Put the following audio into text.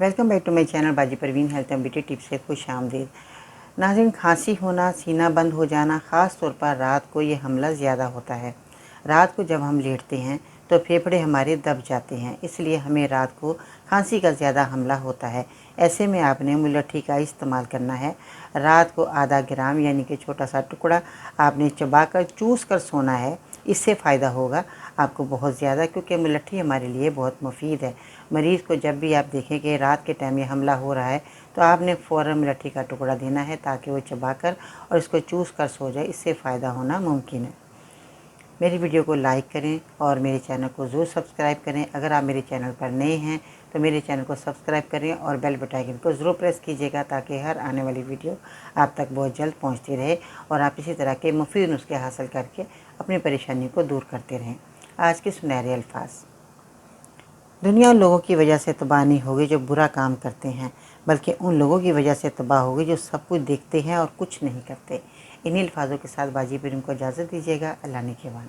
Welcome back to my channel बाजी Parveen health and beauty tips से खुश आमदीद। नाज़रीन, खांसी होना, सीना बंद हो जाना, ख़ास तौर पर रात को ये हमला ज़्यादा होता है। रात को जब हम लेटते हैं तो फेफड़े हमारे दब जाते हैं, इसलिए हमें रात को खांसी का ज़्यादा हमला होता है। ऐसे में आपने मुलट्ठी का इस्तेमाल करना है। रात को आधा ग्राम यानी कि छोटा सा टुकड़ा आपने चबाकर चूस कर सोना है। इससे फ़ायदा होगा आपको बहुत ज़्यादा, क्योंकि मुलट्ठी हमारे लिए बहुत मुफीद है। मरीज़ को जब भी आप देखें कि रात के टाइम ये हमला हो रहा है तो आपने फ़ौरन मुलट्ठी का टुकड़ा देना है ताकि वो चबाकर और इसको चूस कर सो जाए। इससे फ़ायदा होना मुमकिन है। मेरी वीडियो को लाइक करें और मेरे चैनल को ज़रूर सब्सक्राइब करें। अगर आप मेरे चैनल पर नए हैं तो मेरे चैनल को सब्सक्राइब करें और बेल बटन आइकन को ज़रूर प्रेस कीजिएगा ताकि हर आने वाली वीडियो आप तक बहुत जल्द पहुंचती रहे और आप इसी तरह के मुफीद नुस्खे हासिल करके अपनी परेशानी को दूर करते रहें। आज के सुनहरे अल्फाज। दुनिया उन लोगों की वजह से तबाह नहीं होगी जो बुरा काम करते हैं, बल्कि उन लोगों की वजह से तबाह होगी जो सब कुछ देखते हैं और कुछ नहीं करते। इन्हीं अल्फाजों के साथ बाजी पर इनको इजाज़त दीजिएगा। अल्लाह ने के वान।